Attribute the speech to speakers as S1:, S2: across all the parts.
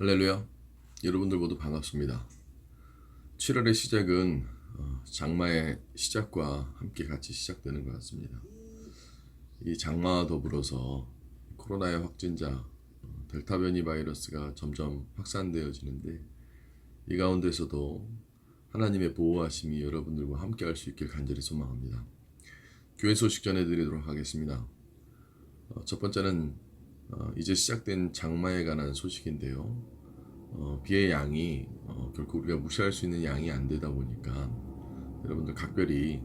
S1: 할렐루야. 여러분들 모두 반갑습니다. 7월의 시작은 장마의 시작과 함께 같이 시작되는 것 같습니다. 이 장마와 더불어서 코로나의 확진자 델타 변이 바이러스가 점점 확산되어지는데, 이 가운데서도 하나님의 보호하심이 여러분들과 함께 할 수 있길 간절히 소망합니다. 교회 소식 전해드리도록 하겠습니다. 첫 번째는 이제 시작된 장마에 관한 소식인데요. 비의 양이 결코 우리가 무시할 수 있는 양이 안 되다 보니까 여러분들 각별히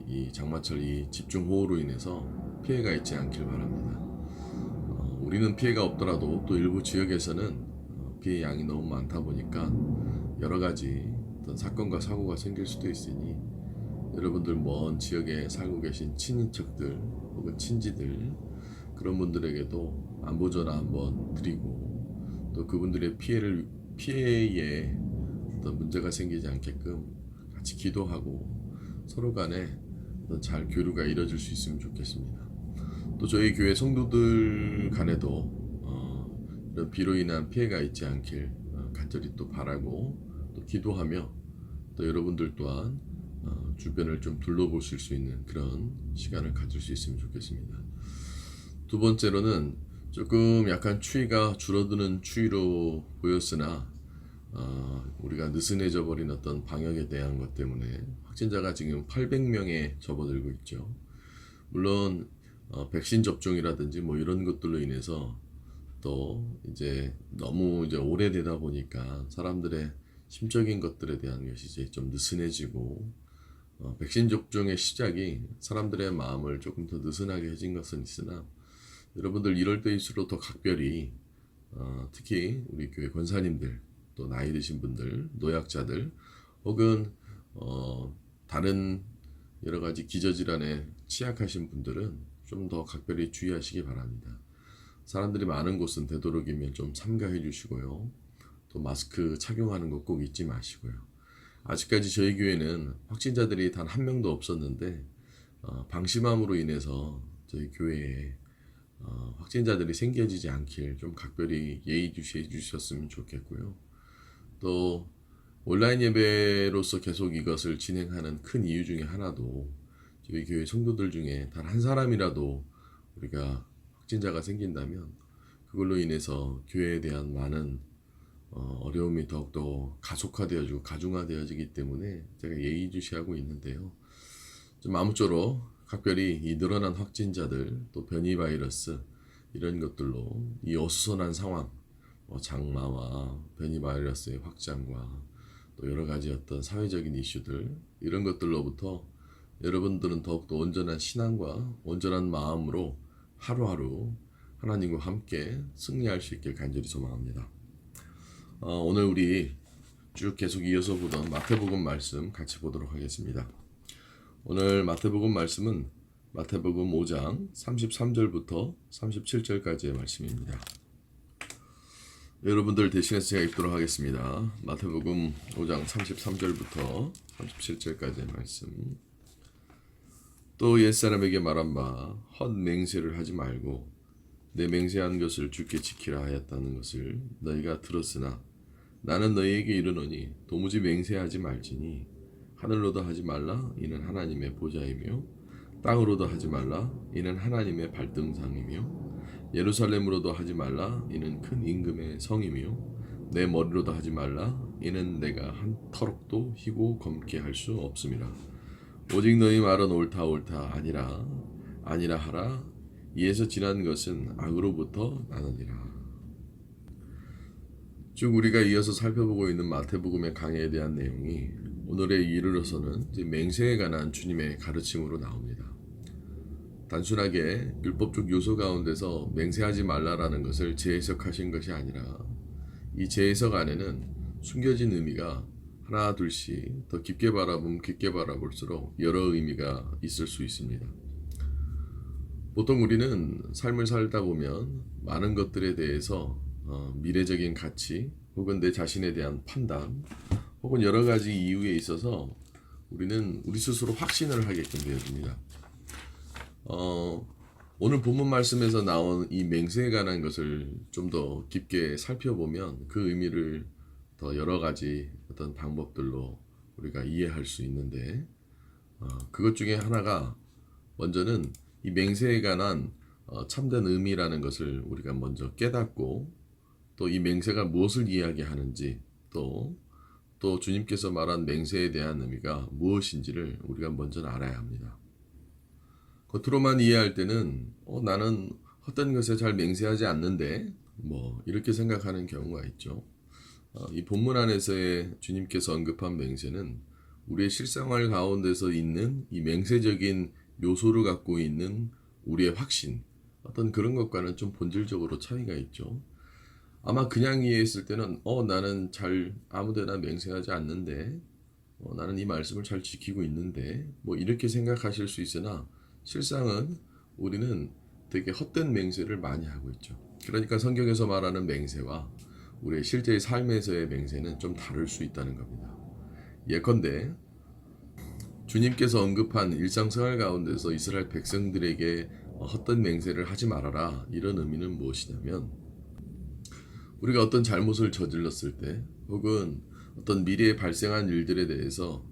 S1: 이 장마철 이 집중호우로 인해서 피해가 있지 않길 바랍니다. 우리는 피해가 없더라도 또 일부 지역에서는 피해 양이 너무 많다 보니까 여러 가지 어떤 사건과 사고가 생길 수도 있으니, 여러분들 먼 지역에 살고 계신 친인척들 혹은 친지들, 그런 분들에게도 안부전화 한번 드리고, 또 그분들의 피해에 어떤 문제가 생기지 않게끔 같이 기도하고 서로 간에 어떤 잘 교류가 이루어질 수 있으면 좋겠습니다. 또 저희 교회 성도들 간에도 이런 비로 인한 피해가 있지 않길 간절히 또 바라고, 또 기도하며, 또 여러분들 또한 주변을 좀 둘러보실 수 있는 그런 시간을 가질 수 있으면 좋겠습니다. 두 번째로는 조금 약간 추위가 줄어드는 추위로 보였으나 우리가 느슨해져 버린 어떤 방역에 대한 것 때문에 확진자가 지금 800명에 접어들고 있죠. 물론 백신 접종이라든지 뭐 이런 것들로 인해서 또 이제 너무 이제 오래되다 보니까 사람들의 심적인 것들에 대한 것이 이제 좀 느슨해지고, 백신 접종의 시작이 사람들의 마음을 조금 더 느슨하게 해진 것은 있으나, 여러분들 이럴 때일수록 더 각별히 특히 우리 교회 권사님들, 또 나이 드신 분들, 노약자들, 혹은 다른 여러 가지 기저질환에 취약하신 분들은 좀 더 각별히 주의하시기 바랍니다. 사람들이 많은 곳은 되도록이면 좀 삼가해 주시고요. 또 마스크 착용하는 거 꼭 잊지 마시고요. 아직까지 저희 교회는 확진자들이 단 한 명도 없었는데 방심함으로 인해서 저희 교회에 확진자들이 생겨지지 않길 좀 각별히 예의주시해 주셨으면 좋겠고요. 또 온라인 예배로서 계속 이것을 진행하는 큰 이유 중에 하나도, 저희 교회 성도들 중에 단 한 사람이라도 우리가 확진자가 생긴다면 그걸로 인해서 교회에 대한 많은 어려움이 더욱더 가속화되어지고 가중화되어지기 때문에 제가 예의주시하고 있는데요. 좀 아무쪼록 각별히 이 늘어난 확진자들, 또 변이 바이러스, 이런 것들로 이 어수선한 상황, 장마와 변이 바이러스의 확장과 또 여러 가지 어떤 사회적인 이슈들, 이런 것들로부터 여러분들은 더욱더 온전한 신앙과 온전한 마음으로 하루하루 하나님과 함께 승리할 수 있길 간절히 소망합니다. 오늘 우리 쭉 계속 이어서 보던 마태복음 말씀 같이 보도록 하겠습니다. 오늘 마태복음 말씀은 마태복음 5장 33절부터 37절까지의 말씀입니다. 여러분들 대신해서 제가 읽도록 하겠습니다. 마태복음 5장 33절부터 37절까지의 말씀. 또 옛사람에게 말한 바 헛 맹세를 하지 말고 내 맹세한 것을 주께 지키라 하였다는 것을 너희가 들었으나 나는 너희에게 이르노니 도무지 맹세하지 말지니 하늘로도 하지 말라 이는 하나님의 보좌이며 땅으로도 하지 말라 이는 하나님의 발등상이며 예루살렘으로도 하지 말라 이는 큰 임금의 성이며 내 머리로도 하지 말라 이는 내가 한 터럭도 희고 검게 할 수 없음이라. 오직 너희 말은 옳다 옳다 아니라 아니라 하라. 이에서 지난 것은 악으로부터 나느니라. 쭉 우리가 이어서 살펴보고 있는 마태복음의 강해에 대한 내용이 오늘에 이르러서는 이제 맹세에 관한 주님의 가르침으로 나옵니다. 단순하게 율법적 요소 가운데서 맹세하지 말라라는 것을 재해석하신 것이 아니라, 이 재해석 안에는 숨겨진 의미가 하나 둘씩 더 깊게 바라보면 깊게 바라볼수록 여러 의미가 있을 수 있습니다. 보통 우리는 삶을 살다 보면 많은 것들에 대해서 미래적인 가치 혹은 내 자신에 대한 판단 혹은 여러 가지 이유에 있어서 우리는 우리 스스로 확신을 하게끔 되어집니다. 오늘 본문 말씀에서 나온 이 맹세에 관한 것을 좀 더 깊게 살펴보면 그 의미를 더 여러 가지 어떤 방법들로 우리가 이해할 수 있는데 그것 중에 하나가 먼저는 이 맹세에 관한 참된 의미라는 것을 우리가 먼저 깨닫고 또 이 맹세가 무엇을 이야기하는지 또 주님께서 말한 맹세에 대한 의미가 무엇인지를 우리가 먼저 알아야 합니다. 겉으로만 이해할 때는 나는 헛된 것에 잘 맹세하지 않는데 뭐 이렇게 생각하는 경우가 있죠. 이 본문 안에서의 주님께서 언급한 맹세는 우리의 실생활 가운데서 있는 이 맹세적인 요소를 갖고 있는 우리의 확신, 어떤 그런 것과는 좀 본질적으로 차이가 있죠. 아마 그냥 이해했을 때는 나는 잘 아무데나 맹세하지 않는데 나는 이 말씀을 잘 지키고 있는데 뭐 이렇게 생각하실 수 있으나 실상은 우리는 되게 헛된 맹세를 많이 하고 있죠. 그러니까 성경에서 말하는 맹세와 우리의 실제의 삶에서의 맹세는 좀 다를 수 있다는 겁니다. 예컨대 주님께서 언급한 일상생활 가운데서 이스라엘 백성들에게 헛된 맹세를 하지 말아라, 이런 의미는 무엇이냐면 우리가 어떤 잘못을 저질렀을 때 혹은 어떤 미래에 발생한 일들에 대해서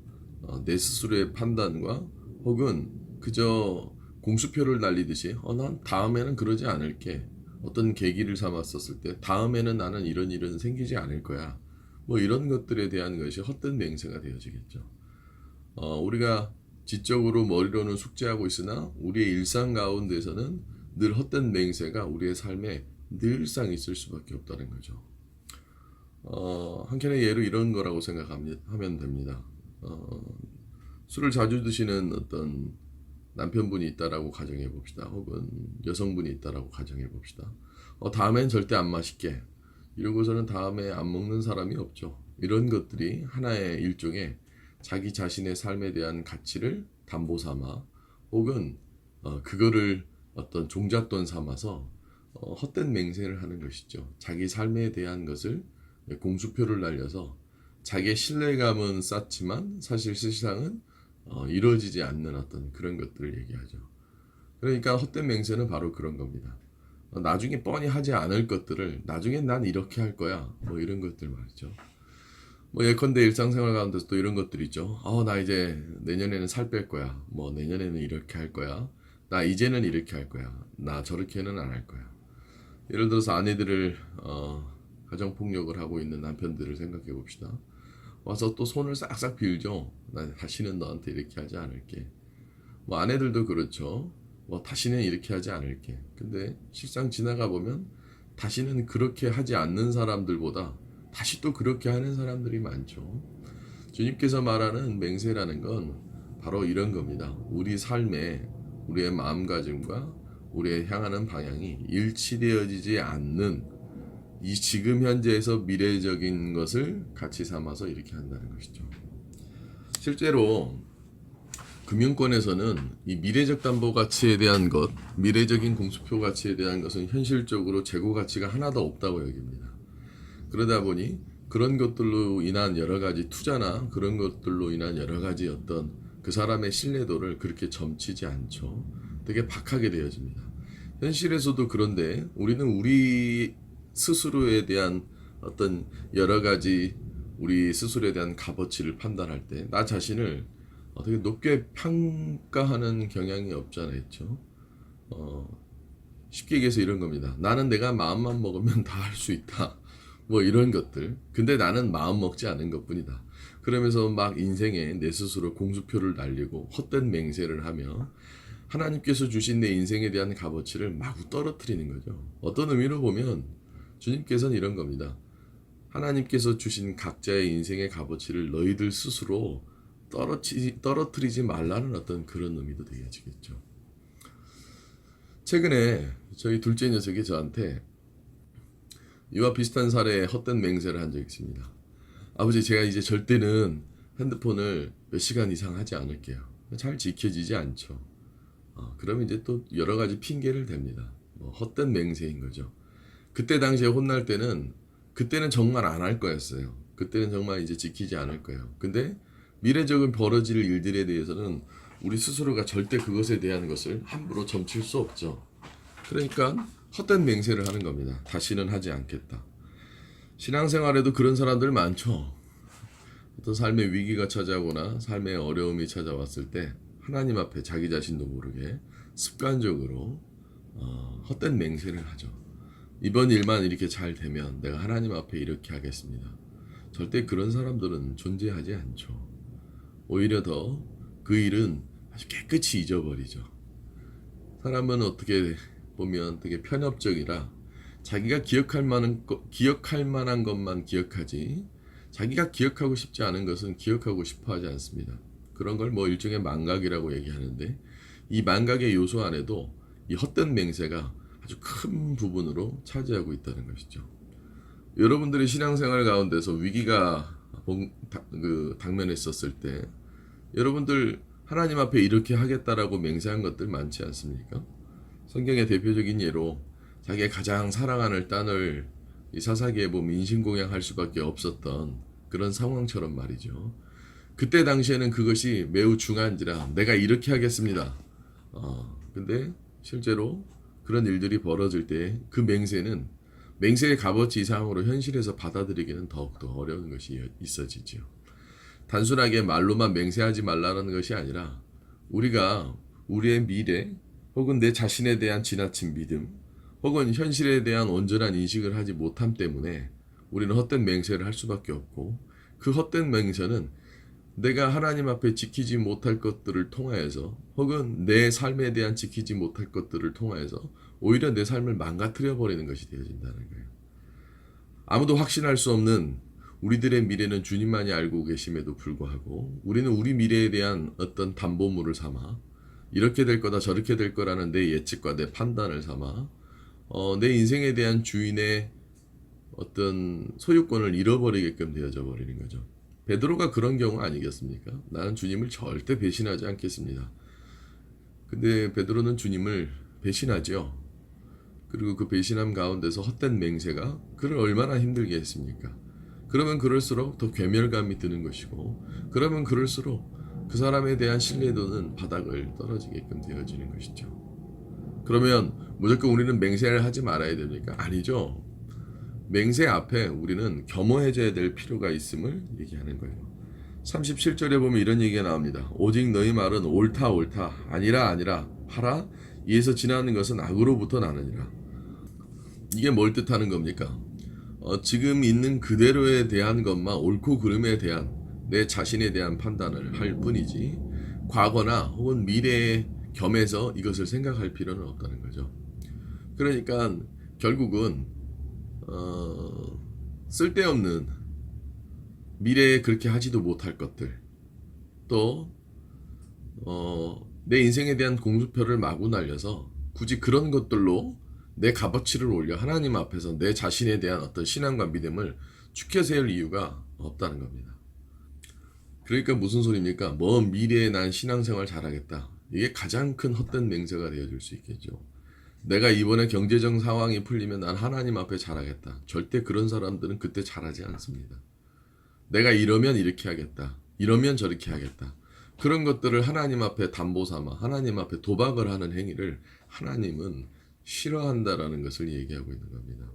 S1: 내 스스로의 판단과 혹은 그저 공수표를 날리듯이 난 다음에는 그러지 않을게, 어떤 계기를 삼았었을 때 다음에는 나는 이런 일은 생기지 않을 거야, 뭐 이런 것들에 대한 것이 헛된 맹세가 되어지겠죠. 우리가 지적으로 머리로는 숙지하고 있으나 우리의 일상 가운데서는 늘 헛된 맹세가 우리의 삶에 늘상 있을 수밖에 없다는 거죠. 한켠의 예로 이런 거라고 생각하면 됩니다. 술을 자주 드시는 어떤 남편분이 있다라고 가정해 봅시다. 혹은 여성분이 있다라고 가정해 봅시다. 다음엔 절대 안 마실게, 이러고서는 다음에 안 먹는 사람이 없죠. 이런 것들이 하나의 일종의 자기 자신의 삶에 대한 가치를 담보 삼아 혹은 그거를 어떤 종잣돈 삼아서 헛된 맹세를 하는 것이죠. 자기 삶에 대한 것을 공수표를 날려서 자기의 신뢰감은 쌓지만 사실 실상은 이루어지지 않는 어떤 그런 것들을 얘기하죠. 그러니까 헛된 맹세는 바로 그런 겁니다. 나중에 뻔히 하지 않을 것들을 나중에 난 이렇게 할 거야, 뭐 이런 것들 말이죠. 뭐 예컨대 일상생활 가운데서 또 이런 것들이 있죠. 나 이제 내년에는 살 뺄 거야, 뭐 내년에는 이렇게 할 거야, 나 이제는 이렇게 할 거야, 나 저렇게는 안 할 거야. 예를 들어서 아내들을 가정폭력을 하고 있는 남편들을 생각해 봅시다. 와서 또 손을 싹싹 빌죠. 나 다시는 너한테 이렇게 하지 않을게. 뭐 아내들도 그렇죠. 뭐 다시는 이렇게 하지 않을게. 근데 실상 지나가 보면 다시는 그렇게 하지 않는 사람들보다 다시 또 그렇게 하는 사람들이 많죠. 주님께서 말하는 맹세라는 건 바로 이런 겁니다. 우리 삶에 우리의 마음가짐과 우리의 향하는 방향이 일치되어지지 않는 이 지금 현재에서 미래적인 것을 가치 삼아서 이렇게 한다는 것이죠. 실제로 금융권에서는 이 미래적 담보 가치에 대한 것, 미래적인 공수표 가치에 대한 것은 현실적으로 재고 가치가 하나도 없다고 여깁니다. 그러다 보니 그런 것들로 인한 여러 가지 투자나 그런 것들로 인한 여러 가지 어떤 그 사람의 신뢰도를 그렇게 점치지 않죠. 되게 박하게 되어집니다. 현실에서도 그런데 우리는 우리 스스로에 대한 어떤 여러 가지 우리 스스로에 대한 값어치를 판단할 때 나 자신을 되게 높게 평가하는 경향이 없잖아요, 그렇죠? 쉽게 얘기해서 이런 겁니다. 나는 내가 마음만 먹으면 다 할 수 있다, 뭐 이런 것들. 근데 나는 마음 먹지 않은 것뿐이다. 그러면서 막 인생에 내 스스로 공수표를 날리고 헛된 맹세를 하며 하나님께서 주신 내 인생에 대한 값어치를 마구 떨어뜨리는 거죠. 어떤 의미로 보면 주님께서는 이런 겁니다. 하나님께서 주신 각자의 인생의 값어치를 너희들 스스로 떨어뜨리지 말라는 어떤 그런 의미도 되어지겠죠. 최근에 저희 둘째 녀석이 저한테 이와 비슷한 사례의 헛된 맹세를 한 적이 있습니다. 아버지, 제가 이제 절대는 핸드폰을 몇 시간 이상 하지 않을게요. 잘 지켜지지 않죠. 그러면 이제 또 여러 가지 핑계를 댑니다. 헛된 맹세인 거죠. 그때 당시에 혼날 때는 그때는 정말 안 할 거였어요. 그때는 정말 이제 지키지 않을 거예요. 근데 미래적인 벌어질 일들에 대해서는 우리 스스로가 절대 그것에 대한 것을 함부로 점칠 수 없죠. 그러니까 헛된 맹세를 하는 겁니다. 다시는 하지 않겠다. 신앙생활에도 그런 사람들 많죠. 어떤 삶의 위기가 찾아오거나 삶의 어려움이 찾아왔을 때 하나님 앞에 자기 자신도 모르게 습관적으로 헛된 맹세를 하죠. 이번 일만 이렇게 잘 되면 내가 하나님 앞에 이렇게 하겠습니다. 절대 그런 사람들은 존재하지 않죠. 오히려 더 그 일은 아주 깨끗이 잊어버리죠. 사람은 어떻게 보면 되게 편협적이라 자기가 기억할 만한 것만 기억하지 자기가 기억하고 싶지 않은 것은 기억하고 싶어 하지 않습니다. 그런 걸 뭐 일종의 망각이라고 얘기하는데 이 망각의 요소 안에도 이 헛된 맹세가 아주 큰 부분으로 차지하고 있다는 것이죠. 여러분들의 신앙생활 가운데서 위기가 당면했었을 때 여러분들 하나님 앞에 이렇게 하겠다라고 맹세한 것들 많지 않습니까? 성경의 대표적인 예로 자기가 가장 사랑하는 딸을 이 사사기에 보면 인신공양할 수밖에 없었던 그런 상황처럼 말이죠. 그때 당시에는 그것이 매우 중한지라 내가 이렇게 하겠습니다. 근데 실제로 그런 일들이 벌어질 때 그 맹세의 값어치 이상으로 현실에서 받아들이기는 더욱더 어려운 것이 있어지죠. 단순하게 말로만 맹세하지 말라는 것이 아니라 우리가 우리의 미래 혹은 내 자신에 대한 지나친 믿음 혹은 현실에 대한 온전한 인식을 하지 못함 때문에 우리는 헛된 맹세를 할 수밖에 없고 그 헛된 맹세는 내가 하나님 앞에 지키지 못할 것들을 통하여서 혹은 내 삶에 대한 지키지 못할 것들을 통하여서 오히려 내 삶을 망가뜨려 버리는 것이 되어진다는 거예요. 아무도 확신할 수 없는 우리들의 미래는 주님만이 알고 계심에도 불구하고 우리는 우리 미래에 대한 어떤 담보물을 삼아 이렇게 될 거다 저렇게 될 거라는 내 예측과 내 판단을 삼아 내 인생에 대한 주인의 어떤 소유권을 잃어버리게끔 되어져 버리는 거죠. 베드로가 그런 경우 아니겠습니까? 나는 주님을 절대 배신하지 않겠습니다. 근데 베드로는 주님을 배신하죠. 그리고 그 배신함 가운데서 헛된 맹세가 그를 얼마나 힘들게 했습니까? 그러면 그럴수록 더 괴멸감이 드는 것이고 그러면 그럴수록 그 사람에 대한 신뢰도는 바닥을 떨어지게끔 되어지는 것이죠. 그러면 무조건 우리는 맹세를 하지 말아야 됩니까? 아니죠. 맹세 앞에 우리는 겸허해져야 될 필요가 있음을 얘기하는 거예요. 37절에 보면 이런 얘기가 나옵니다. 오직 너희 말은 옳다 옳다 아니라 하라 이에서 지나는 것은 악으로부터 나느니라. 이게 뭘 뜻하는 겁니까? 지금 있는 그대로에 대한 것만 옳고 그름에 대한 내 자신에 대한 판단을 할 뿐이지 과거나 혹은 미래에 겸해서 이것을 생각할 필요는 없다는 거죠. 그러니까 결국은 쓸데없는 미래에 그렇게 하지도 못할 것들 또 내 인생에 대한 공수표를 마구 날려서 굳이 그런 것들로 내 값어치를 올려 하나님 앞에서 내 자신에 대한 어떤 신앙과 믿음을 축혀 세울 이유가 없다는 겁니다. 그러니까 무슨 소리입니까? 먼 미래에 난 신앙생활 잘하겠다. 이게 가장 큰 헛된 맹세가 되어줄 수 있겠죠. 내가 이번에 경제적 상황이 풀리면 난 하나님 앞에 잘하겠다. 절대 그런 사람들은 그때 잘하지 않습니다. 내가 이러면 이렇게 하겠다. 이러면 저렇게 하겠다. 그런 것들을 하나님 앞에 담보 삼아 하나님 앞에 도박을 하는 행위를 하나님은 싫어한다라는 것을 얘기하고 있는 겁니다.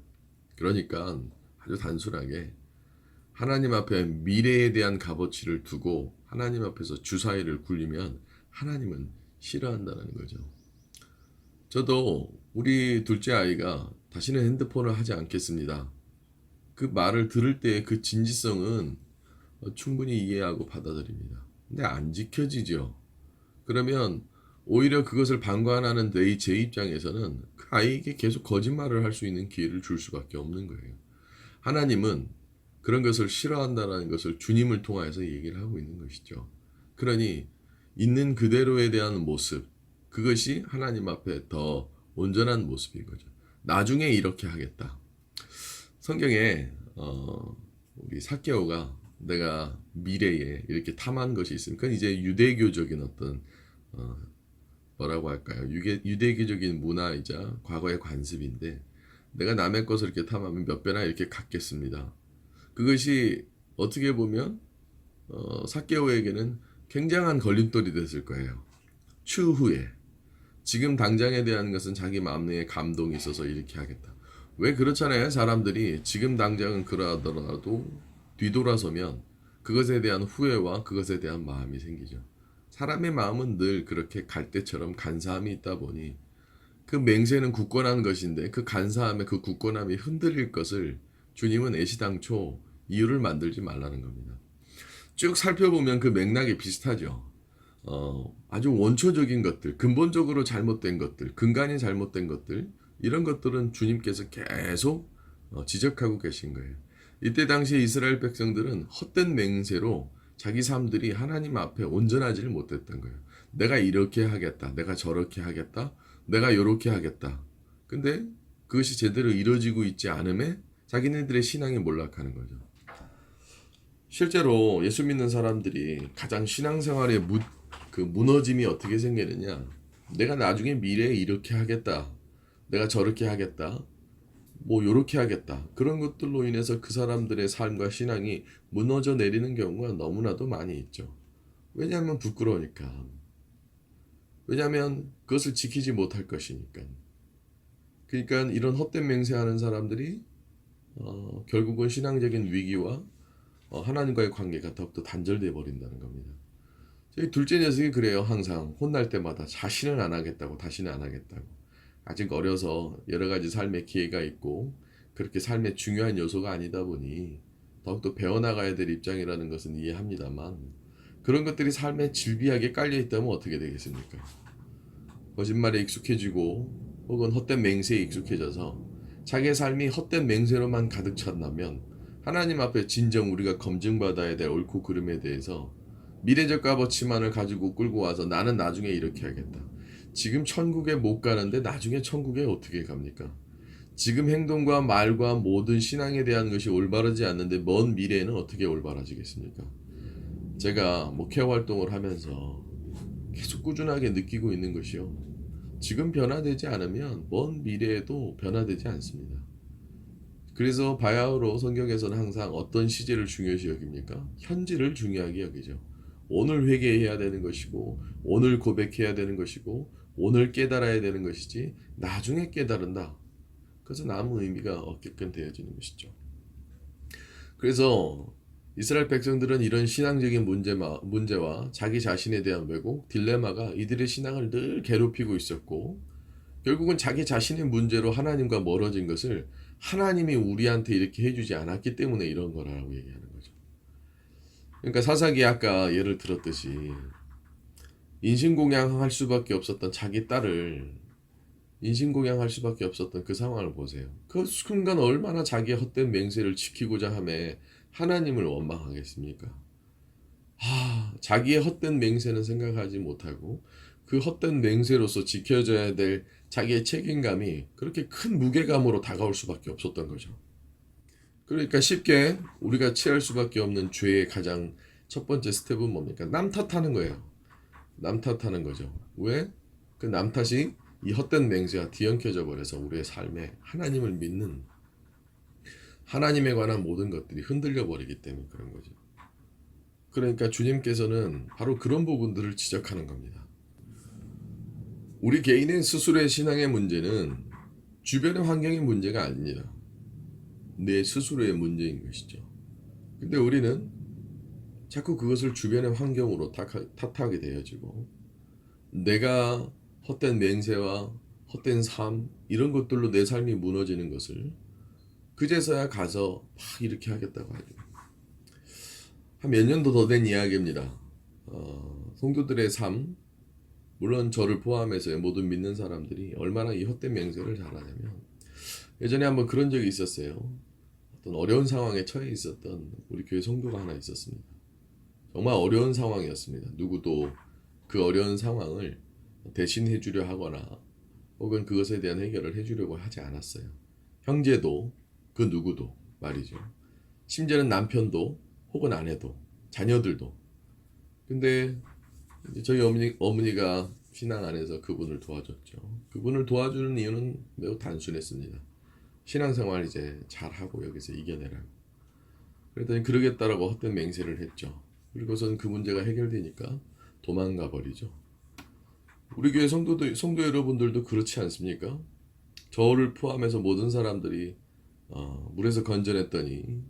S1: 그러니까 아주 단순하게 하나님 앞에 미래에 대한 값어치를 두고 하나님 앞에서 주사위를 굴리면 하나님은 싫어한다는 거죠. 저도 우리 둘째 아이가 다시는 핸드폰을 하지 않겠습니다. 그 말을 들을 때의 그 진지성은 충분히 이해하고 받아들입니다. 근데 안 지켜지죠. 그러면 오히려 그것을 방관하는 제 입장에서는 그 아이에게 계속 거짓말을 할 수 있는 기회를 줄 수밖에 없는 거예요. 하나님은 그런 것을 싫어한다는 것을 주님을 통해서 얘기를 하고 있는 것이죠. 그러니 있는 그대로에 대한 모습, 그것이 하나님 앞에 더 온전한 모습인 거죠. 나중에 이렇게 하겠다. 성경에 우리 삭개오가 내가 미래에 이렇게 탐한 것이 있으니까 이제 유대교적인 어떤 뭐라고 할까요? 유대교적인 문화이자 과거의 관습인데 내가 남의 것을 이렇게 탐하면 몇 배나 이렇게 갚겠습니다. 그것이 어떻게 보면 삭개오에게는 굉장한 걸림돌이 됐을 거예요. 추후에 지금 당장에 대한 것은 자기 마음에 감동이 있어서 이렇게 하겠다. 왜 그렇잖아요. 사람들이 지금 당장은 그러하더라도 뒤돌아서면 그것에 대한 후회와 그것에 대한 마음이 생기죠. 사람의 마음은 늘 그렇게 갈대처럼 간사함이 있다 보니 그 맹세는 굳건한 것인데 그 간사함에 그 굳건함이 흔들릴 것을 주님은 애시당초 이유를 만들지 말라는 겁니다. 쭉 살펴보면 그 맥락이 비슷하죠. 아주 원초적인 것들, 근본적으로 잘못된 것들, 근간이 잘못된 것들, 이런 것들은 주님께서 계속 지적하고 계신 거예요. 이때 당시에 이스라엘 백성들은 헛된 맹세로 자기 삶들이 하나님 앞에 온전하지를 못했던 거예요. 내가 이렇게 하겠다, 내가 저렇게 하겠다, 내가 이렇게 하겠다. 근데 그것이 제대로 이루어지고 있지 않음에 자기네들의 신앙이 몰락하는 거죠. 실제로 예수 믿는 사람들이 가장 신앙생활의 무너짐이 어떻게 생기느냐. 내가 나중에 미래에 이렇게 하겠다. 내가 저렇게 하겠다. 뭐 요렇게 하겠다. 그런 것들로 인해서 그 사람들의 삶과 신앙이 무너져 내리는 경우가 너무나도 많이 있죠. 왜냐하면 부끄러우니까. 왜냐하면 그것을 지키지 못할 것이니까. 그러니까 이런 헛된 맹세하는 사람들이 결국은 신앙적인 위기와 하나님과의 관계가 더욱더 단절돼 버린다는 겁니다. 저희 둘째 녀석이 그래요. 항상 혼날 때마다 다시는 안 하겠다고, 다시는 안 하겠다고. 아직 어려서 여러 가지 삶의 기회가 있고 그렇게 삶의 중요한 요소가 아니다 보니 더욱더 배워나가야 될 입장이라는 것은 이해합니다만, 그런 것들이 삶에 질비하게 깔려 있다면 어떻게 되겠습니까? 거짓말에 익숙해지고 혹은 헛된 맹세에 익숙해져서 자기의 삶이 헛된 맹세로만 가득 찼다면 하나님 앞에 진정 우리가 검증받아야 될 옳고 그름에 대해서 미래적 값어치만을 가지고 끌고 와서 나는 나중에 이렇게 하겠다. 지금 천국에 못 가는데 나중에 천국에 어떻게 갑니까? 지금 행동과 말과 모든 신앙에 대한 것이 올바르지 않는데 먼 미래에는 어떻게 올바라지겠습니까? 제가 목회 활동을 하면서 계속 꾸준하게 느끼고 있는 것이요. 지금 변화되지 않으면 먼 미래에도 변화되지 않습니다. 그래서 바야흐로 성경에서는 항상 어떤 시제를 중요시 여깁니까? 현재를 중요하게 여기죠. 오늘 회개해야 되는 것이고 오늘 고백해야 되는 것이고 오늘 깨달아야 되는 것이지 나중에 깨달은다. 그것은 아무 의미가 없게끔 되어지는 것이죠. 그래서 이스라엘 백성들은 이런 신앙적인 문제와 자기 자신에 대한 왜곡, 딜레마가 이들의 신앙을 늘 괴롭히고 있었고 결국은 자기 자신의 문제로 하나님과 멀어진 것을 하나님이 우리한테 이렇게 해주지 않았기 때문에 이런 거라고 얘기하는 거죠. 그러니까 사사기 아까 예를 들었듯이 인신공양할 수밖에 없었던 자기 딸을 인신공양할 수밖에 없었던 그 상황을 보세요. 그 순간 얼마나 자기의 헛된 맹세를 지키고자 하며 하나님을 원망하겠습니까? 자기의 헛된 맹세는 생각하지 못하고 그 헛된 맹세로서 지켜져야 될 자기의 책임감이 그렇게 큰 무게감으로 다가올 수밖에 없었던 거죠. 그러니까 쉽게 우리가 취할 수밖에 없는 죄의 가장 첫 번째 스텝은 뭡니까? 남 탓하는 거예요. 남 탓하는 거죠. 왜? 그 남 탓이 이 헛된 맹세가 뒤엉켜져 버려서 우리의 삶에 하나님을 믿는 하나님에 관한 모든 것들이 흔들려 버리기 때문에 그런 거죠. 그러니까 주님께서는 바로 그런 부분들을 지적하는 겁니다. 우리 개인의 스스로의 신앙의 문제는 주변의 환경의 문제가 아닙니다. 내 스스로의 문제인 것이죠. 근데 우리는 자꾸 그것을 주변의 환경으로 탓하게 되어지고 내가 헛된 맹세와 헛된 삶 이런 것들로 내 삶이 무너지는 것을 그제서야 가서 막 이렇게 하겠다고 하죠. 한 몇 년도 더 된 이야기입니다. 성도들의 삶, 물론 저를 포함해서 모든 믿는 사람들이 얼마나 이 헛된 맹세를 잘하냐면 예전에 한번 그런 적이 있었어요. 어떤 어려운 상황에 처해 있었던 우리 교회 성도가 하나 있었습니다. 정말 어려운 상황이었습니다. 누구도 그 어려운 상황을 대신해 주려 하거나 혹은 그것에 대한 해결을 해주려고 하지 않았어요. 형제도 그 누구도 말이죠. 심지어는 남편도 혹은 아내도 자녀들도. 근데 저희 어머니가 신앙 안에서 그분을 도와줬죠. 그분을 도와주는 이유는 매우 단순했습니다. 신앙생활 이제 잘하고 여기서 이겨내라고. 그랬더니 그러겠다라고 헛된 맹세를 했죠. 그리고선 그 문제가 해결되니까 도망가 버리죠. 우리 교회 성도 여러분들도 그렇지 않습니까? 저를 포함해서 모든 사람들이 물에서 건져냈더니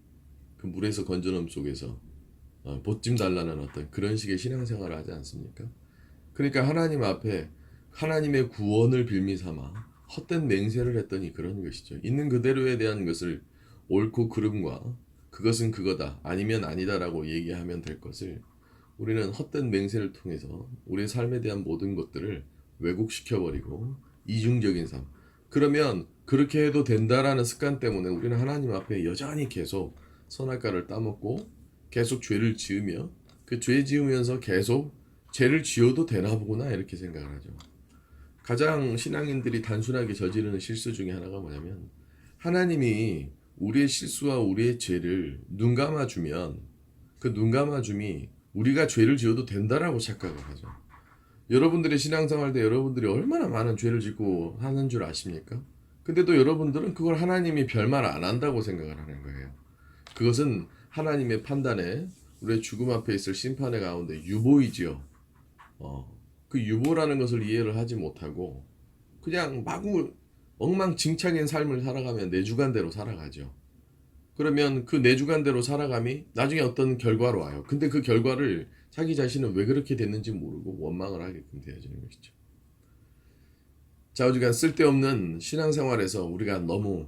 S1: 그 물에서 건져냄 속에서 보찜 달라는 어떤 그런 식의 신앙생활을 하지 않습니까? 그러니까 하나님 앞에 하나님의 구원을 빌미 삼아 헛된 맹세를 했더니 그런 것이죠. 있는 그대로에 대한 것을 옳고 그름과 그것은 그거다 아니면 아니다라고 얘기하면 될 것을 우리는 헛된 맹세를 통해서 우리의 삶에 대한 모든 것들을 왜곡시켜버리고 이중적인 삶. 그러면 그렇게 해도 된다라는 습관 때문에 우리는 하나님 앞에 여전히 계속 선악과를 따먹고 계속 죄를 지으며 그 죄 지으면서 계속 죄를 지어도 되나 보구나 이렇게 생각을 하죠. 가장 신앙인들이 단순하게 저지르는 실수 중에 하나가 뭐냐면 하나님이 우리의 실수와 우리의 죄를 눈 감아주면 그 눈 감아줌이 우리가 죄를 지어도 된다라고 착각을 하죠. 여러분들의 신앙생활 때 여러분들이 얼마나 많은 죄를 짓고 하는 줄 아십니까? 근데도 여러분들은 그걸 하나님이 별말 안 한다고 생각을 하는 거예요. 그것은 하나님의 판단에 우리의 죽음 앞에 있을 심판의 가운데 유보이지요. 그 유보라는 것을 이해를 하지 못하고 그냥 마구 엉망진창인 삶을 살아가면 내 주관대로 살아가죠. 그러면 그 내 주관대로 살아감이 나중에 어떤 결과로 와요. 근데 그 결과를 자기 자신은 왜 그렇게 됐는지 모르고 원망을 하게끔 되어지는 것이죠. 좌우지간 쓸데없는 신앙생활에서 우리가 너무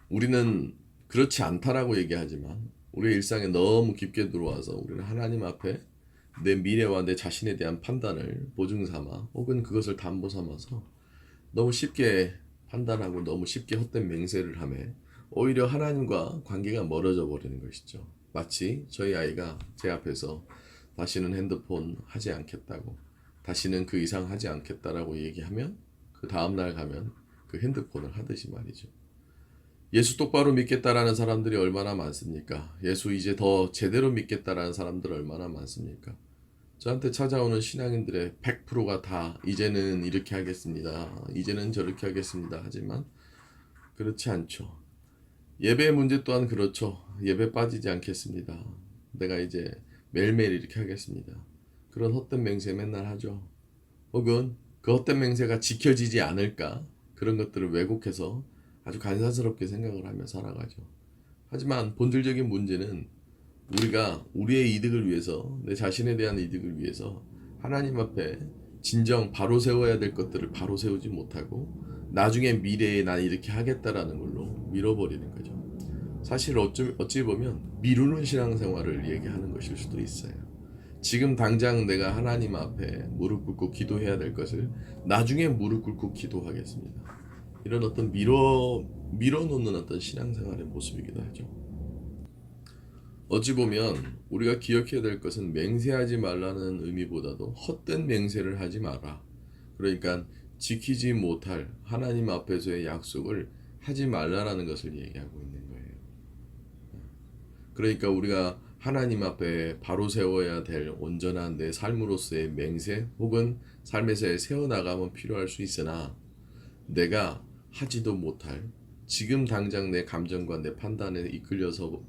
S1: 우리는 그렇지 않다라고 얘기하지만 우리의 일상에 너무 깊게 들어와서 우리는 하나님 앞에 내 미래와 내 자신에 대한 판단을 보증 삼아 혹은 그것을 담보 삼아서 너무 쉽게 판단하고 너무 쉽게 헛된 맹세를 하며 오히려 하나님과 관계가 멀어져 버리는 것이죠. 마치 저희 아이가 제 앞에서 다시는 핸드폰 하지 않겠다고 다시는 그 이상 하지 않겠다라고 얘기하면 그 다음날 가면 그 핸드폰을 하듯이 말이죠. 예수 똑바로 믿겠다라는 사람들이 얼마나 많습니까? 예수 이제 더 제대로 믿겠다라는 사람들 얼마나 많습니까? 저한테 찾아오는 신앙인들의 100%가 다 이제는 이렇게 하겠습니다. 이제는 저렇게 하겠습니다. 하지만 그렇지 않죠. 예배 문제 또한 그렇죠. 예배 빠지지 않겠습니다. 내가 이제 매일매일 이렇게 하겠습니다. 그런 헛된 맹세 맨날 하죠. 혹은 그 헛된 맹세가 지켜지지 않을까 그런 것들을 왜곡해서 아주 간사스럽게 생각을 하며 살아가죠. 하지만 본질적인 문제는 우리가 우리의 이득을 위해서 내 자신에 대한 이득을 위해서 하나님 앞에 진정 바로 세워야 될 것들을 바로 세우지 못하고 나중에 미래에 난 이렇게 하겠다라는 걸로 밀어버리는 거죠. 사실 어찌 보면 미루는 신앙생활을 얘기하는 것일 수도 있어요. 지금 당장 내가 하나님 앞에 무릎 꿇고 기도해야 될 것을 나중에 무릎 꿇고 기도하겠습니다. 이런 어떤 밀어놓는 어떤 신앙생활의 모습이기도 하죠. 어찌 보면 우리가 기억해야 될 것은 맹세하지 말라는 의미보다도 헛된 맹세를 하지 마라. 그러니까 지키지 못할 하나님 앞에서의 약속을 하지 말라라는 것을 얘기하고 있는 거예요. 그러니까 우리가 하나님 앞에 바로 세워야 될 온전한 내 삶으로서의 맹세 혹은 삶에서의 세워나감은 필요할 수 있으나 내가 하지도 못할 지금 당장 내 감정과 내 판단에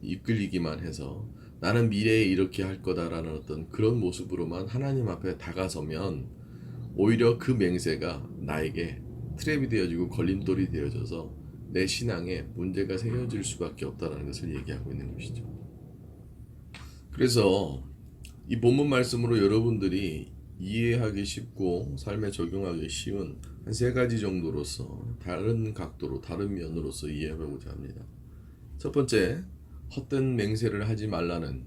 S1: 이끌리기만 해서 나는 미래에 이렇게 할 거다라는 어떤 그런 모습으로만 하나님 앞에 다가서면 오히려 그 맹세가 나에게 트랩이 되어지고 걸림돌이 되어져서 내 신앙에 문제가 생겨질 수밖에 없다는 것을 얘기하고 있는 것이죠. 그래서 이 본문 말씀으로 여러분들이 이해하기 쉽고 삶에 적용하기 쉬운 한 세 가지 정도로서 다른 각도로 다른 면으로서 이해해보고자 합니다. 첫 번째, 헛된 맹세를 하지 말라는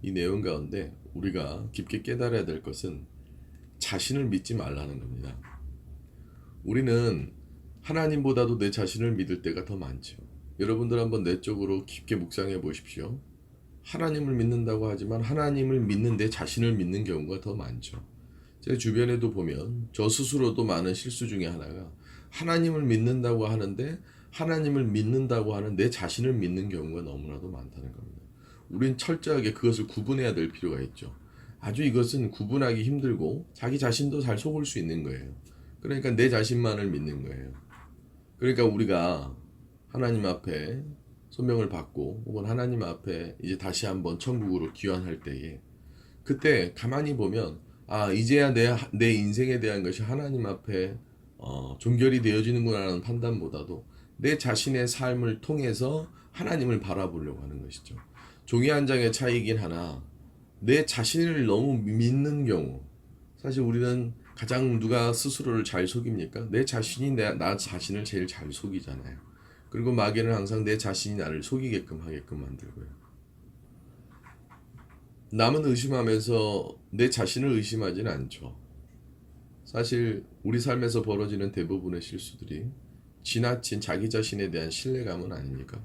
S1: 이 내용 가운데 우리가 깊게 깨달아야 될 것은 자신을 믿지 말라는 겁니다. 우리는 하나님보다도 내 자신을 믿을 때가 더 많죠. 여러분들 한번 내적으로 깊게 묵상해 보십시오. 하나님을 믿는다고 하지만 하나님을 믿는 내 자신을 믿는 경우가 더 많죠. 제 주변에도 보면 저 스스로도 많은 실수 중에 하나가 하나님을 믿는다고 하는데 하나님을 믿는다고 하는 내 자신을 믿는 경우가 너무나도 많다는 겁니다. 우린 철저하게 그것을 구분해야 될 필요가 있죠. 아주 이것은 구분하기 힘들고 자기 자신도 잘 속을 수 있는 거예요. 그러니까 내 자신만을 믿는 거예요. 그러니까 우리가 하나님 앞에 소명을 받고 혹은 하나님 앞에 이제 다시 한번 천국으로 귀환할 때에 그때 가만히 보면 이제야 내 인생에 대한 것이 하나님 앞에 종결이 되어지는구나라는 판단보다도 내 자신의 삶을 통해서 하나님을 바라보려고 하는 것이죠. 종이 한 장의 차이긴 하나 내 자신을 너무 믿는 경우, 사실 우리는 가장 누가 스스로를 잘 속입니까? 내 자신이 나 자신을 제일 잘 속이잖아요. 그리고 마귀는 항상 내 자신이 나를 속이게끔 하게끔 만들고요. 남은 의심하면서 내 자신을 의심하지는 않죠. 사실 우리 삶에서 벌어지는 대부분의 실수들이 지나친 자기 자신에 대한 신뢰감은 아닙니까?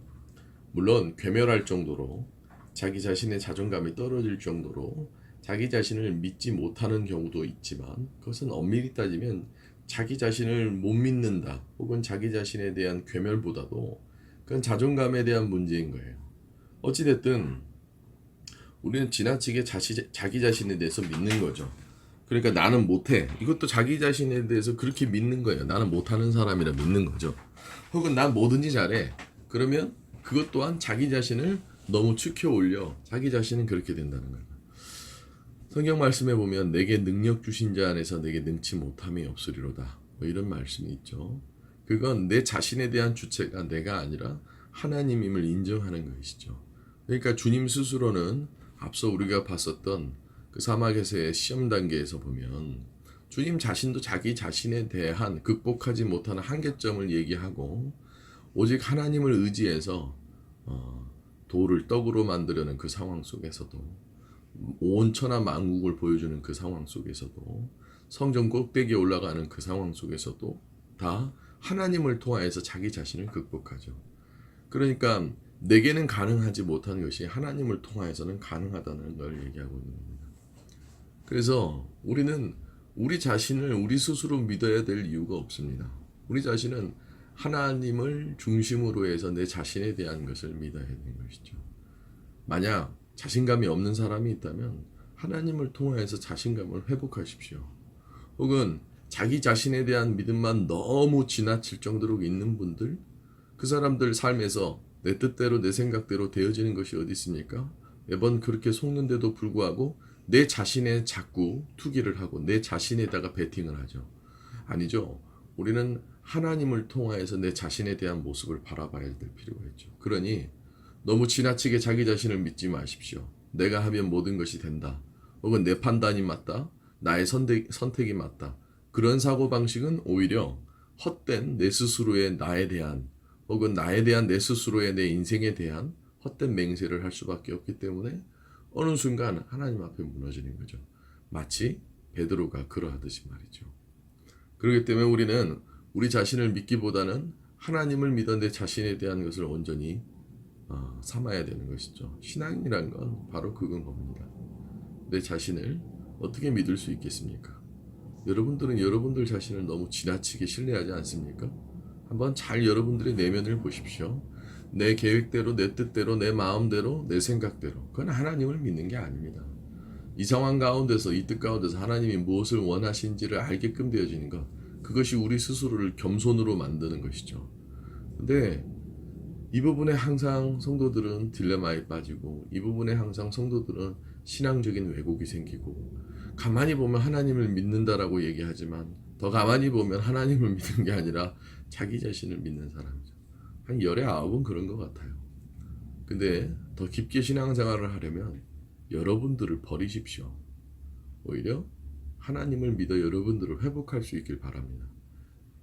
S1: 물론 괴멸할 정도로 자기 자신의 자존감이 떨어질 정도로 자기 자신을 믿지 못하는 경우도 있지만, 그것은 엄밀히 따지면 자기 자신을 못 믿는다 혹은 자기 자신에 대한 괴멸보다도 그건 자존감에 대한 문제인 거예요. 어찌됐든 우리는 지나치게 자기 자신에 대해서 믿는 거죠. 그러니까 나는 못해, 이것도 자기 자신에 대해서 그렇게 믿는 거예요. 나는 못하는 사람이라 믿는 거죠. 혹은 난 뭐든지 잘해, 그러면 그것 또한 자기 자신을 너무 축혀 올려 자기 자신은 그렇게 된다는 거예요. 성경 말씀에 보면 내게 능력 주신 자 안에서 내게 능치 못함이 없으리로다, 뭐 이런 말씀이 있죠. 그건 내 자신에 대한 주체가 내가 아니라 하나님임을 인정하는 것이죠. 그러니까 주님 스스로는 앞서 우리가 봤었던 그 사막에서의 시험 단계에서 보면 주님 자신도 자기 자신에 대한 극복하지 못하는 한계점을 얘기하고, 오직 하나님을 의지해서 돌을 떡으로 만들려는 그 상황 속에서도, 온 천하 만국을 보여주는 그 상황 속에서도, 성전 꼭대기에 올라가는 그 상황 속에서도 다 하나님을 통하여서 자기 자신을 극복하죠. 그러니까 내게는 가능하지 못한 것이 하나님을 통하여서는 가능하다는 걸 얘기하고 있는 겁니다. 그래서 우리는 우리 자신을 우리 스스로 믿어야 될 이유가 없습니다. 우리 자신은 하나님을 중심으로 해서 내 자신에 대한 것을 믿어야 되는 것이죠. 만약 자신감이 없는 사람이 있다면 하나님을 통해서 자신감을 회복하십시오. 혹은 자기 자신에 대한 믿음만 너무 지나칠 정도로 있는 분들, 그 사람들 삶에서 내 뜻대로 내 생각대로 되어지는 것이 어디 있습니까? 매번 그렇게 속는데도 불구하고 내 자신에 자꾸 투기를 하고 내 자신에다가 베팅을 하죠. 아니죠. 우리는 하나님을 통하여서 내 자신에 대한 모습을 바라봐야 될 필요가 있죠. 그러니 너무 지나치게 자기 자신을 믿지 마십시오. 내가 하면 모든 것이 된다, 혹은 내 판단이 맞다, 나의 선택이 맞다, 그런 사고방식은 오히려 헛된 내 스스로의 나에 대한, 혹은 나에 대한 내 스스로의 내 인생에 대한 헛된 맹세를 할 수밖에 없기 때문에 어느 순간 하나님 앞에 무너지는 거죠. 마치 베드로가 그러하듯이 말이죠. 그렇기 때문에 우리는 우리 자신을 믿기보다는 하나님을 믿어 내 자신에 대한 것을 온전히 삼아야 되는 것이죠. 신앙이란 건 바로 그건 겁니다. 내 자신을 어떻게 믿을 수 있겠습니까? 여러분들은 여러분들 자신을 너무 지나치게 신뢰하지 않습니까? 한번 잘 여러분들의 내면을 보십시오. 내 계획대로, 내 뜻대로, 내 마음대로, 내 생각대로, 그건 하나님을 믿는 게 아닙니다. 이 상황 가운데서, 이 뜻 가운데서 하나님이 무엇을 원하신지를 알게끔 되어지는 것, 그것이 우리 스스로를 겸손으로 만드는 것이죠. 근데 이 부분에 항상 성도들은 딜레마에 빠지고, 이 부분에 항상 성도들은 신앙적인 왜곡이 생기고, 가만히 보면 하나님을 믿는다라고 얘기하지만 더 가만히 보면 하나님을 믿는 게 아니라 자기 자신을 믿는 사람이죠. 한 열의 아홉은 그런 것 같아요. 근데 더 깊게 신앙생활을 하려면 여러분들을 버리십시오. 오히려 하나님을 믿어 여러분들을 회복할 수 있길 바랍니다.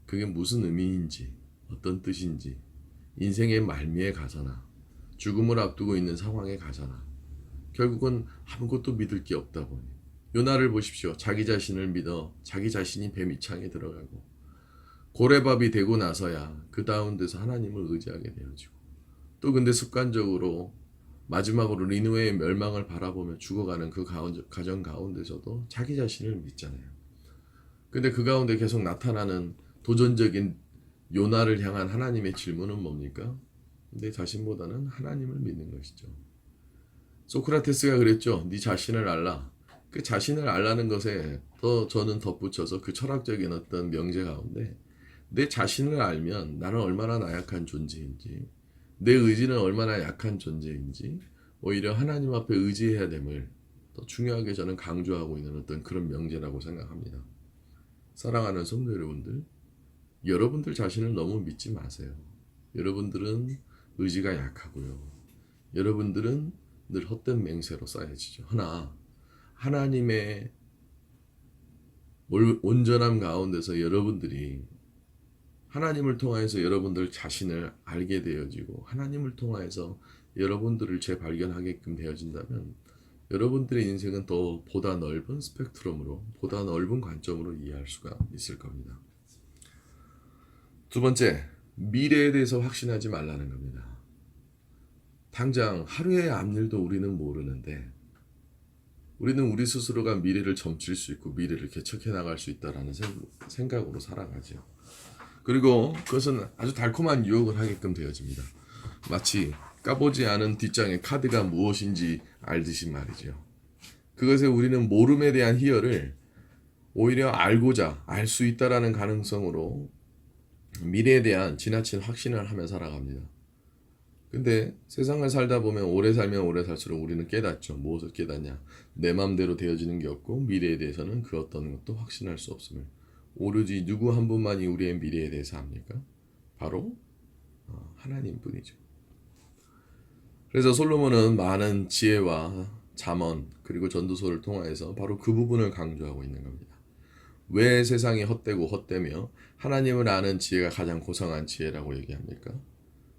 S1: 그게 무슨 의미인지, 어떤 뜻인지, 인생의 말미에 가서나 죽음을 앞두고 있는 상황에 가서나 결국은 아무것도 믿을 게 없다 보니, 요나를 보십시오. 자기 자신을 믿어 자기 자신이 배 밑창에 들어가고 고래밥이 되고 나서야 그 다음 데서 하나님을 의지하게 되어지고, 또 근데 습관적으로 마지막으로 니느웨의 멸망을 바라보며 죽어가는 그 가정 가운데서도 자기 자신을 믿잖아요. 근데 그 가운데 계속 나타나는 도전적인 요나를 향한 하나님의 질문은 뭡니까? 내 자신보다는 하나님을 믿는 것이죠. 소크라테스가 그랬죠. 네 자신을 알라. 그 자신을 알라는 것에 더 저는 덧붙여서 그 철학적인 어떤 명제 가운데, 내 자신을 알면 나는 얼마나 나약한 존재인지, 내 의지는 얼마나 약한 존재인지, 오히려 하나님 앞에 의지해야 됨을 더 중요하게 저는 강조하고 있는 어떤 그런 명제라고 생각합니다. 사랑하는 성도 여러분들, 여러분들 자신을 너무 믿지 마세요. 여러분들은 의지가 약하고요. 여러분들은 늘 헛된 맹세로 쌓여지죠. 하나 하나님의 온전함 가운데서 여러분들이 하나님을 통하여서 여러분들 자신을 알게 되어지고 하나님을 통하여서 여러분들을 재발견하게끔 되어진다면 여러분들의 인생은 더 보다 넓은 스펙트럼으로 보다 넓은 관점으로 이해할 수가 있을 겁니다. 두 번째, 미래에 대해서 확신하지 말라는 겁니다. 당장 하루의 앞일도 우리는 모르는데 우리는 우리 스스로가 미래를 점칠 수 있고 미래를 개척해 나갈 수 있다라는 생각으로 살아가죠. 그리고 그것은 아주 달콤한 유혹을 하게끔 되어집니다. 마치 까보지 않은 뒷장의 카드가 무엇인지 알듯이 말이죠. 그것에 우리는 모름에 대한 희열을 오히려 알고자 알 수 있다라는 가능성으로 미래에 대한 지나친 확신을 하며 살아갑니다. 근데 세상을 살다 보면 오래 살면 오래 살수록 우리는 깨닫죠. 무엇을 깨닫냐? 내 마음대로 되어지는 게 없고 미래에 대해서는 그 어떤 것도 확신할 수 없음을. 오로지 누구 한 분만이 우리의 미래에 대해서 압니까? 바로 하나님뿐이죠. 그래서 솔로몬은 많은 지혜와 잠언 그리고 전도서를 통하여서 바로 그 부분을 강조하고 있는 겁니다. 왜 세상이 헛되고 헛되며 하나님을 아는 지혜가 가장 고상한 지혜라고 얘기합니까?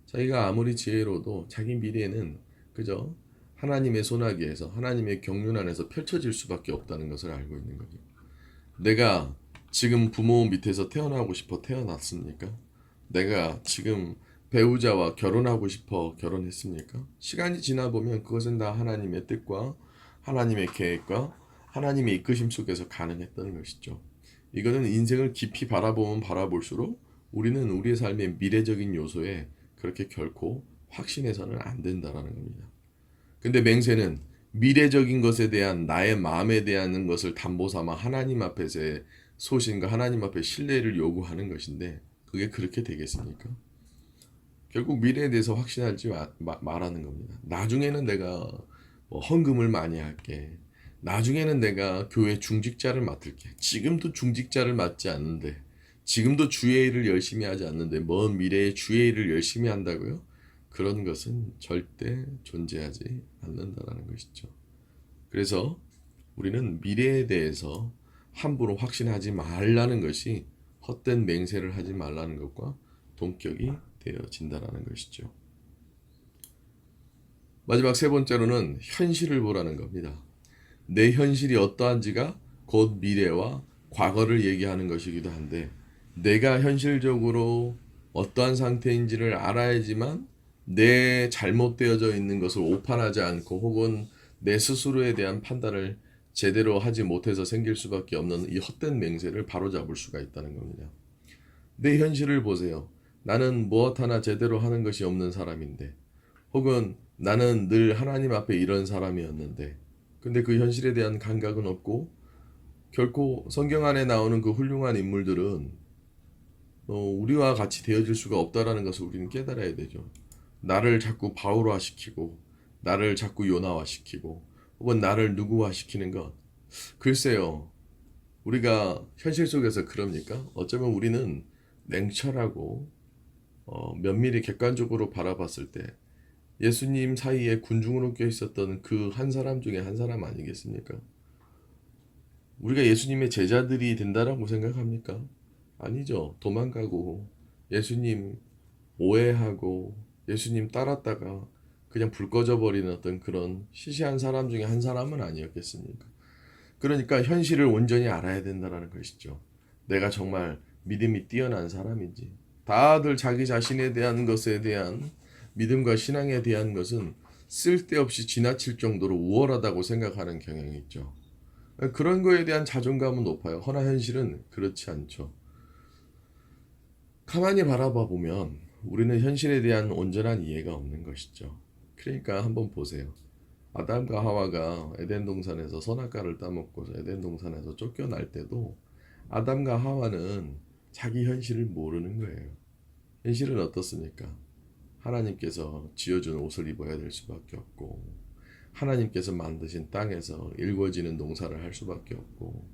S1: 자기가 아무리 지혜로도 자기 미래는 그저 하나님의 손아귀에서 하나님의 경륜 안에서 펼쳐질 수밖에 없다는 것을 알고 있는 거죠. 내가 지금 부모 밑에서 태어나고 싶어 태어났습니까? 내가 지금 배우자와 결혼하고 싶어 결혼했습니까? 시간이 지나 보면 그것은 다 하나님의 뜻과 하나님의 계획과 하나님의 이끄심 속에서 가능했다는 것이죠. 이거는 인생을 깊이 바라보면 바라볼수록 우리는 우리의 삶의 미래적인 요소에 그렇게 결코 확신해서는 안 된다라는 겁니다. 근데 맹세는 미래적인 것에 대한 나의 마음에 대한 것을 담보 삼아 하나님 앞에서의 소신과 하나님 앞에 신뢰를 요구하는 것인데 그게 그렇게 되겠습니까? 결국 미래에 대해서 확신하지 말라는 겁니다. 나중에는 내가 헌금을 많이 할게. 나중에는 내가 교회 중직자를 맡을게. 지금도 중직자를 맡지 않는데 지금도 주의 일을 열심히 하지 않는데 먼 미래에 주의 일을 열심히 한다고요? 그런 것은 절대 존재하지 않는다라는 것이죠. 그래서 우리는 미래에 대해서 함부로 확신하지 말라는 것이 헛된 맹세를 하지 말라는 것과 동격이 되어진다라는 것이죠. 마지막 세 번째로는 현실을 보라는 겁니다. 내 현실이 어떠한지가 곧 미래와 과거를 얘기하는 것이기도 한데 내가 현실적으로 어떠한 상태인지를 알아야지만 내 잘못되어져 있는 것을 오판하지 않고 혹은 내 스스로에 대한 판단을 제대로 하지 못해서 생길 수밖에 없는 이 헛된 맹세를 바로잡을 수가 있다는 겁니다. 내 현실을 보세요. 나는 무엇 하나 제대로 하는 것이 없는 사람인데 혹은 나는 늘 하나님 앞에 이런 사람이었는데 근데 그 현실에 대한 감각은 없고 결코 성경 안에 나오는 그 훌륭한 인물들은 우리와 같이 되어질 수가 없다라는 것을 우리는 깨달아야 되죠. 나를 자꾸 바울화시키고 나를 자꾸 요나화시키고 혹은 나를 누구화시키는 것 글쎄요. 우리가 현실 속에서 그럽니까? 어쩌면 우리는 냉철하고 면밀히 객관적으로 바라봤을 때 예수님 사이에 군중으로 껴 있었던 그 한 사람 중에 한 사람 아니겠습니까? 우리가 예수님의 제자들이 된다라고 생각합니까? 아니죠. 도망가고 예수님 오해하고 예수님 따랐다가 그냥 불 꺼져 버리는 어떤 그런 시시한 사람 중에 한 사람은 아니었겠습니까? 그러니까 현실을 온전히 알아야 된다는 것이죠. 내가 정말 믿음이 뛰어난 사람인지. 다들 자기 자신에 대한 것에 대한 믿음과 신앙에 대한 것은 쓸데없이 지나칠 정도로 우월하다고 생각하는 경향이 있죠. 그런 거에 대한 자존감은 높아요. 허나 현실은 그렇지 않죠. 가만히 바라봐 보면 우리는 현실에 대한 온전한 이해가 없는 것이죠. 그러니까 한번 보세요. 아담과 하와가 에덴 동산에서 선악과를 따먹고서 에덴 동산에서 쫓겨날 때도 아담과 하와는 자기 현실을 모르는 거예요. 현실은 어떻습니까? 하나님께서 지어준 옷을 입어야 될 수밖에 없고 하나님께서 만드신 땅에서 일궈지는 농사를 할 수밖에 없고,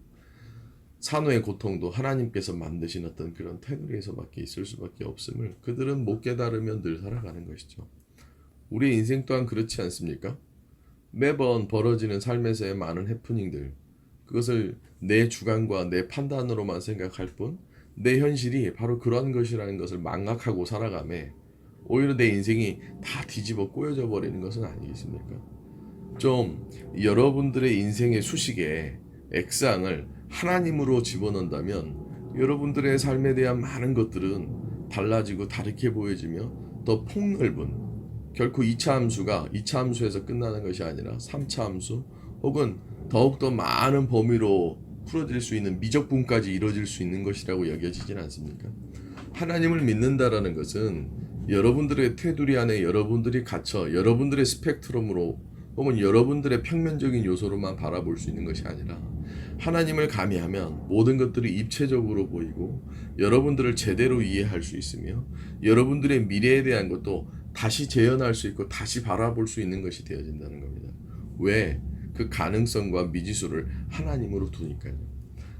S1: 산후의 고통도 하나님께서 만드신 어떤 그런 테두리에서밖에 있을 수밖에 없음을 그들은 못 깨달으면 늘 살아가는 것이죠. 우리의 인생 또한 그렇지 않습니까? 매번 벌어지는 삶에서의 많은 해프닝들, 그것을 내 주관과 내 판단으로만 생각할 뿐 내 현실이 바로 그러한 것이라는 것을 망각하고 살아가며 오히려 내 인생이 다 뒤집어 꼬여져 버리는 것은 아니겠습니까? 좀 여러분들의 인생의 수식에 X항을 하나님으로 집어넣는다면 여러분들의 삶에 대한 많은 것들은 달라지고 다르게 보여지며 더 폭넓은, 결코 2차 함수가 2차 함수에서 끝나는 것이 아니라 3차 함수 혹은 더욱더 많은 범위로 풀어질 수 있는 미적분까지 이루어질 수 있는 것이라고 여겨지진 않습니까? 하나님을 믿는다라는 것은 여러분들의 테두리 안에 여러분들이 갇혀 여러분들의 스펙트럼으로 혹은 여러분들의 평면적인 요소로만 바라볼 수 있는 것이 아니라 하나님을 가미하면 모든 것들이 입체적으로 보이고 여러분들을 제대로 이해할 수 있으며 여러분들의 미래에 대한 것도 다시 재현할 수 있고 다시 바라볼 수 있는 것이 되어진다는 겁니다. 왜? 그 가능성과 미지수를 하나님으로 두니까요.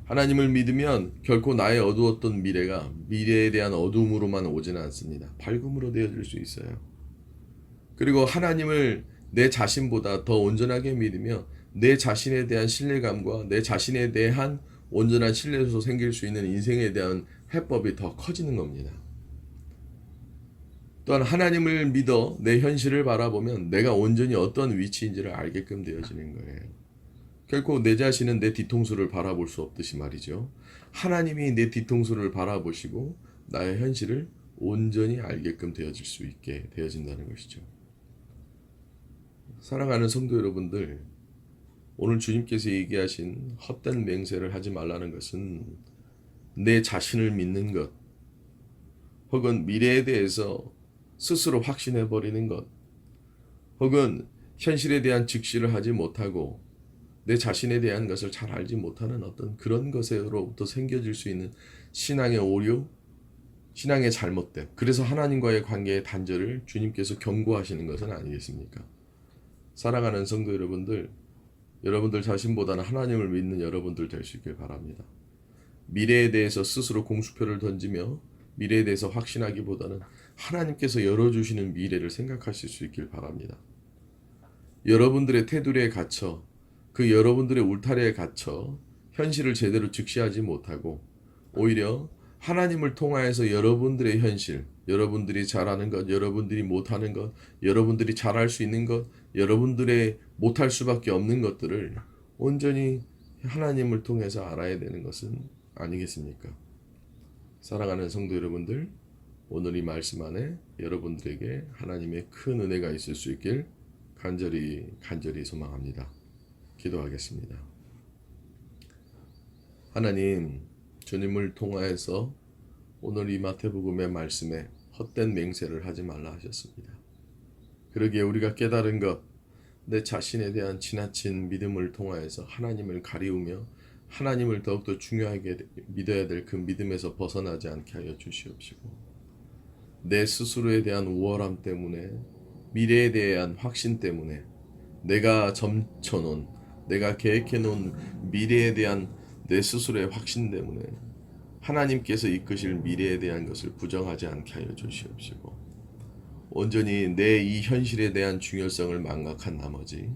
S1: 하나님을 믿으면 결코 나의 어두웠던 미래가 미래에 대한 어두움으로만 오지는 않습니다. 밝음으로 되어질 수 있어요. 그리고 하나님을 내 자신보다 더 온전하게 믿으며 내 자신에 대한 신뢰감과 내 자신에 대한 온전한 신뢰에서 생길 수 있는 인생에 대한 해법이 더 커지는 겁니다. 또한 하나님을 믿어 내 현실을 바라보면 내가 온전히 어떤 위치인지를 알게끔 되어지는 거예요. 결코 내 자신은 내 뒤통수를 바라볼 수 없듯이 말이죠. 하나님이 내 뒤통수를 바라보시고 나의 현실을 온전히 알게끔 되어질 수 있게 되어진다는 것이죠. 사랑하는 성도 여러분들, 오늘 주님께서 얘기하신 헛된 맹세를 하지 말라는 것은 내 자신을 믿는 것 혹은 미래에 대해서 스스로 확신해 버리는 것 혹은 현실에 대한 직시를 하지 못하고 내 자신에 대한 것을 잘 알지 못하는 어떤 그런 것으로부터 생겨질 수 있는 신앙의 오류, 신앙의 잘못됨, 그래서 하나님과의 관계의 단절을 주님께서 경고하시는 것은 아니겠습니까? 사랑하는 성도 여러분들, 여러분들 자신보다는 하나님을 믿는 여러분들 될 수 있길 바랍니다. 미래에 대해서 스스로 공수표를 던지며 미래에 대해서 확신하기보다는 하나님께서 열어주시는 미래를 생각하실 수 있길 바랍니다. 여러분들의 테두리에 갇혀 그 여러분들의 울타리에 갇혀 현실을 제대로 직시하지 못하고 오히려 하나님을 통하여서 여러분들의 현실, 여러분들이 잘하는 것, 여러분들이 못하는 것, 여러분들이 잘할 수 있는 것, 여러분들의 못할 수밖에 없는 것들을 온전히 하나님을 통해서 알아야 되는 것은 아니겠습니까? 사랑하는 성도 여러분들, 오늘 이 말씀 안에 여러분들에게 하나님의 큰 은혜가 있을 수 있길 간절히 소망합니다. 기도하겠습니다. 하나님, 주님을 통하여서 오늘 이 마태복음의 말씀에 헛된 맹세를 하지 말라 하셨습니다. 그러기에 우리가 깨달은 것, 내 자신에 대한 지나친 믿음을 통하여서 하나님을 가리우며 하나님을 더욱더 중요하게 믿어야 될 그 믿음에서 벗어나지 않게 하여 주시옵시고, 내 스스로에 대한 우월함 때문에, 미래에 대한 확신 때문에, 내가 점쳐놓은, 내가 계획해놓은 미래에 대한 내 스스로의 확신 때문에 하나님께서 이끄실 미래에 대한 것을 부정하지 않게 하여 주시옵시고, 온전히 내 이 현실에 대한 중요성을 망각한 나머지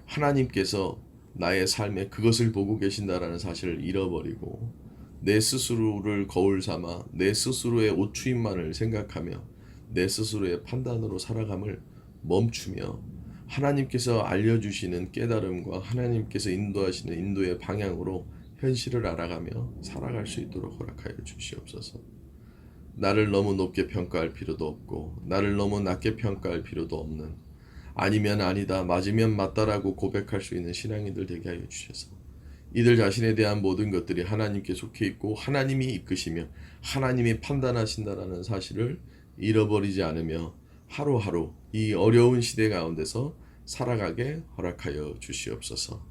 S1: 하나님께서 나의 삶에 그것을 보고 계신다라는 사실을 잃어버리고 내 스스로를 거울 삼아 내 스스로의 옷추임만을 생각하며 내 스스로의 판단으로 살아감을 멈추며 하나님께서 알려주시는 깨달음과 하나님께서 인도하시는 인도의 방향으로 현실을 알아가며 살아갈 수 있도록 허락하여 주시옵소서. 나를 너무 높게 평가할 필요도 없고 나를 너무 낮게 평가할 필요도 없는, 아니면 아니다, 맞으면 맞다라고 고백할 수 있는 신앙인들 되게 하여 주셔서 이들 자신에 대한 모든 것들이 하나님께 속해 있고 하나님이 이끄시며 하나님이 판단하신다라는 사실을 잃어버리지 않으며 하루하루 이 어려운 시대 가운데서 살아가게 허락하여 주시옵소서.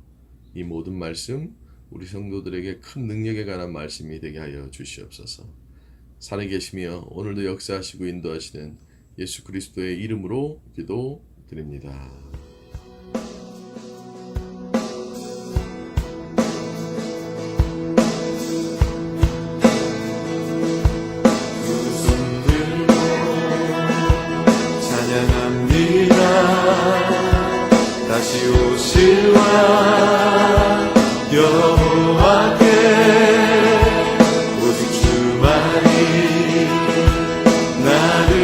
S1: 이 모든 말씀 우리 성도들에게 큰 능력에 관한 말씀이 되게 하여 주시옵소서. 살아계시며 오늘도 역사하시고 인도하시는 예수 그리스도의 이름으로 기도드립니다.
S2: 오실와 여호와께 오직 주만이 나를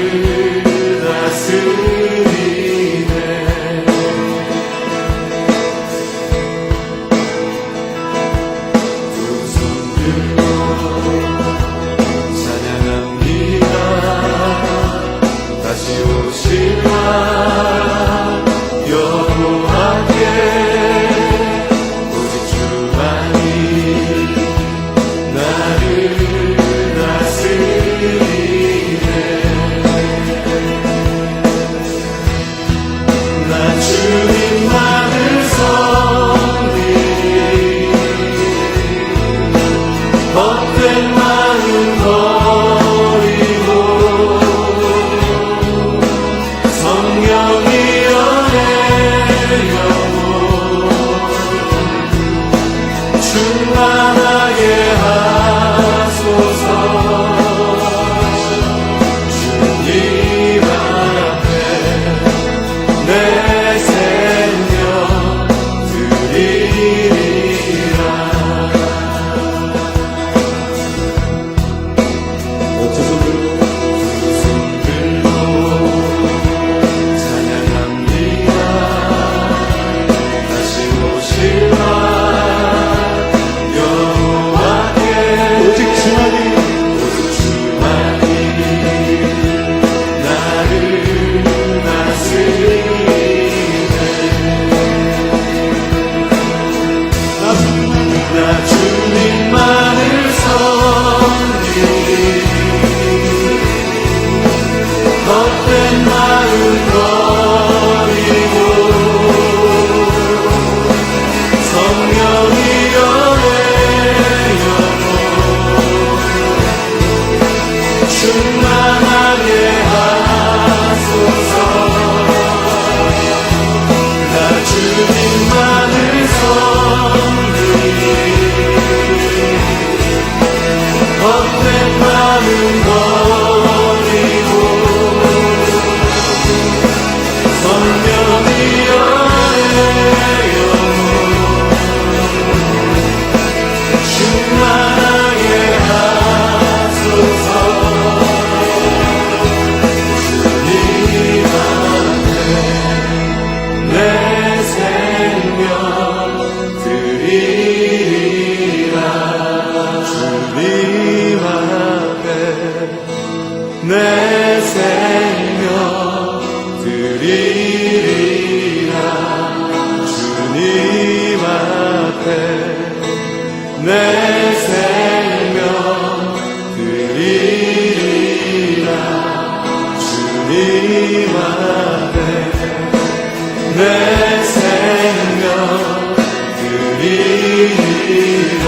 S2: 다스리네. 두 손 들고 찬양합니다. 다시 오실와 여호와께 오직 주만이 나를 다스리네. 나 주님만을 섬기리. 헛된 마음 버리고 성령이여 내 영혼 충만하게 하소서. 주님 앞에 내 생명 드리리라. 두 손 들고 찬양합니다. 다시 오실와 여호와께 오직 주만이 나를 다스리네. 나 주님만을 섬기리. 헛된 마음 버리고 성령이여 내 영혼 충만하게 하소서. 나 주님만을 섬기리. 헛된 마음 버리고 성령이여 내 영혼 충만하게 하소서. 주님 앞에 내 생명 드리리라. 주님 앞에 내 생명 드리리라. 주님 앞에 내 생명 드리리라. 주님 앞에 내 생명 드리리라.